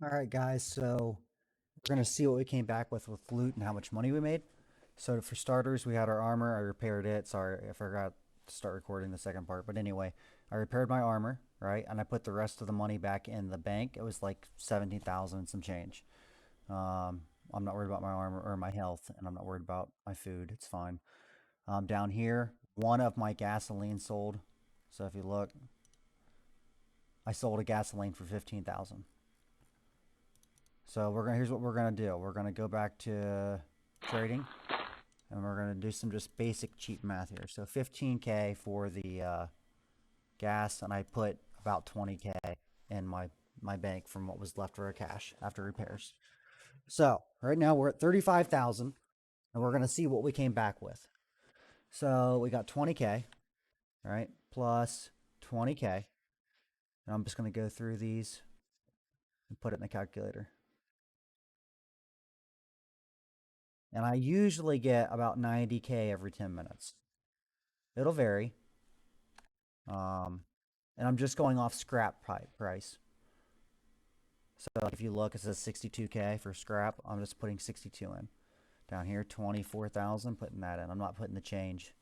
All right, guys. So we're gonna see what we came back with loot and how much money we made. So for starters, we had our armor. I repaired it. Sorry, I forgot to start recording the second part. But anyway, I repaired my armor, right? And I put the rest of the money back in the bank. It was like 17,000 and some change. Um, I'm not worried about my armor or my health, and I'm not worried about my food. It's fine. Down here, one of my gasoline sold. So if you look, I sold a gasoline for 15,000. So here's what we're gonna do. We're gonna go back to trading, and we're gonna do some just basic cheap math here. So 15K for the gas, and I put about 20K in my bank from what was left for a cash after repairs. So right now we're at 35,000, and we're gonna see what we came back with. So we got 20K, right, plus 20K, and I'm just gonna go through these and put it in the calculator. And I usually get about 90K every 10 minutes. It'll vary. Um, and I'm just going off scrap price. So if you look, it says 62K for scrap. I'm just putting 62 in. Down here, 24,000, putting that in. I'm not putting the change.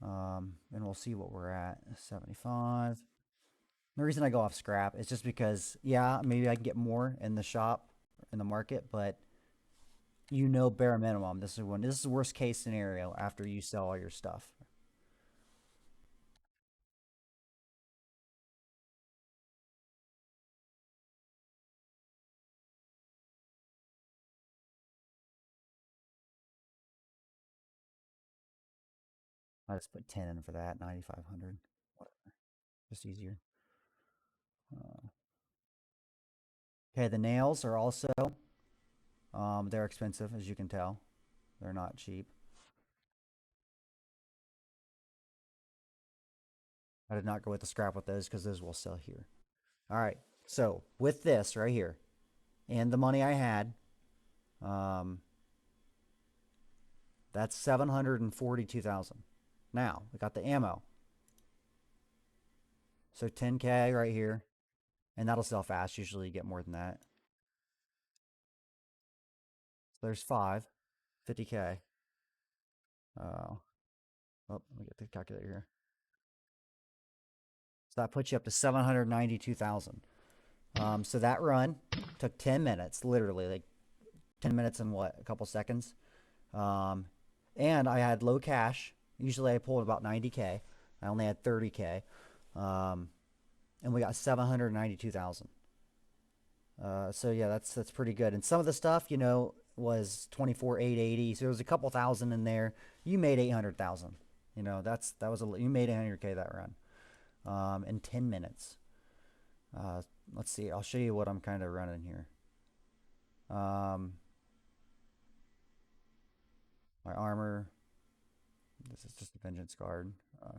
And we'll see what we're at. 75. The reason I go off scrap is just because, yeah, maybe I can get more in the shop, in the market, but bare minimum. This is worst case scenario after you sell all your stuff. I just put 10 in for that, 9,500. Just easier. Uh, okay, the nails are also they're expensive, as you can tell. They're not cheap. I did not go with the scrap with those because those will sell here. All right. So with this right here and the money I had, um, that's 742,000. Now we got the ammo. So 10K right here, and that'll sell fast. Usually you get more than that. So there's five, 50K. Oh, let me get the calculator here. So that puts you up to 792,000. So that run took 10 minutes, literally like 10 minutes and what, a couple seconds. Um, and I had low cash. Usually I pulled about 90K. I only had 30K. Um, and we got 792,000. So yeah, that's pretty good. And some of the stuff, was 24,880. So there was a couple thousand in there. You made 800,000. You made 100K that run. In 10 minutes. Let's see. I'll show you what I'm kind of running here. Um, my armor. This is just a Vengeance Guard.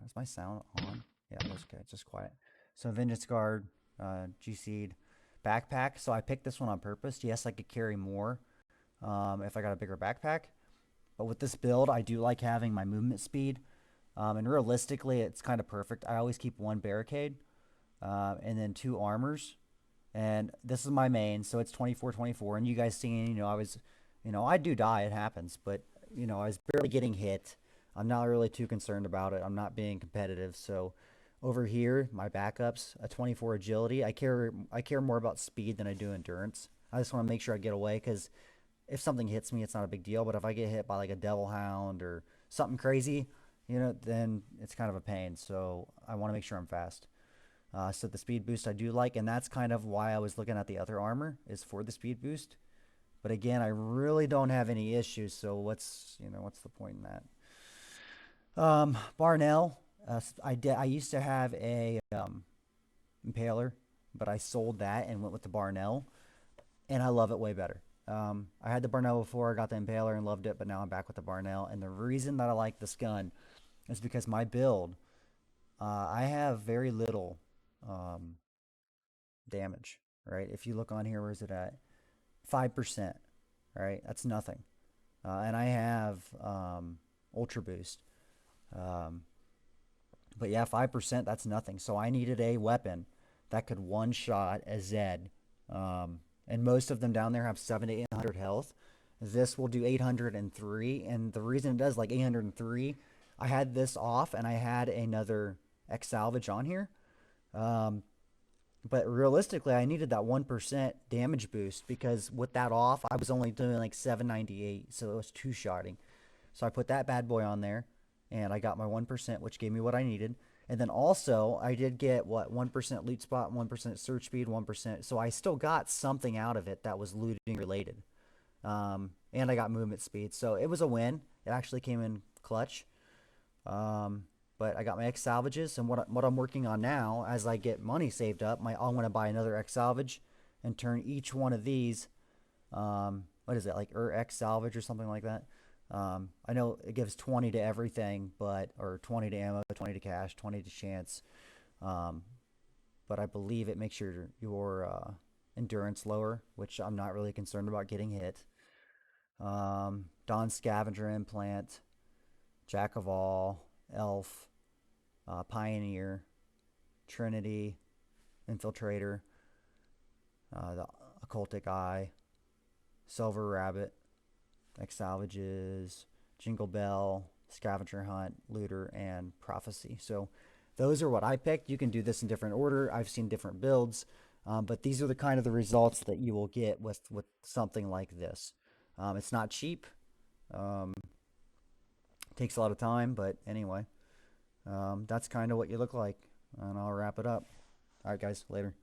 Is my sound on? Yeah, that's okay. It's just quiet. So Vengeance Guard, G-Seed, backpack. So I picked this one on purpose. Yes, I could carry more if I got a bigger backpack. But with this build, I do like having my movement speed. And realistically, it's kind of perfect. I always keep one barricade and then two armors. And this is my main, so it's 24/24. And you guys seeing, I do die, it happens, but I was barely getting hit. I'm not really too concerned about it. I'm not being competitive. So over here, my backups, a 24 agility. I care more about speed than I do endurance. I just want to make sure I get away because if something hits me, it's not a big deal. But if I get hit by like a devil hound or something crazy, then it's kind of a pain. So I want to make sure I'm fast. So the speed boost I do like, and that's kind of why I was looking at the other armor is for the speed boost. But again, I really don't have any issues. So what's the point in that? Barnell, I used to have a impaler, but I sold that and went with the Barnell, and I love it way better. I had the Barnell before, I got the impaler and loved it, but now I'm back with the Barnell. And the reason that I like this gun is because my build, I have very little um, damage, right? If you look on here, where is it at? 5%, right? That's nothing. And I have Ultra Boost. Um, but yeah, 5%, that's nothing. So I needed a weapon that could one shot a Zed And most of them down there have 7 to 800 health. This will do 803, and the reason it does like 803, I had this off and I had another X salvage on here. Um, but realistically, I needed that 1% damage boost because with that off, I was only doing like 798, so it was two shotting. So I put that bad boy on there, and I got my 1%, which gave me what I needed. And then also, I did get what 1% loot spot, 1% search speed, 1%. So I still got something out of it that was looting related. And I got movement speed. So it was a win. It actually came in clutch. Um, but I got my X salvages, and what I'm working on now, as I get money saved up, I'm going to buy another X salvage and turn each one of these. What is it like X salvage or something like that? I know it gives 20 to everything, but or 20 to ammo, 20 to cash, 20 to chance. Um, but I believe it makes your endurance lower, which I'm not really concerned about getting hit. Dawn Scavenger Implant, Jack of All, Elf, Pioneer, Trinity, Infiltrator, the Occultic Eye, Silver Rabbit, X Salvages, Jingle Bell, Scavenger Hunt, Looter, and Prophecy. So those are what I picked. You can do this in different order. I've seen different builds, but these are the kind of the results that you will get with something like this. It's not cheap. Um, takes a lot of time, but anyway, that's kind of what you look like. And I'll wrap it up. All right, guys, later.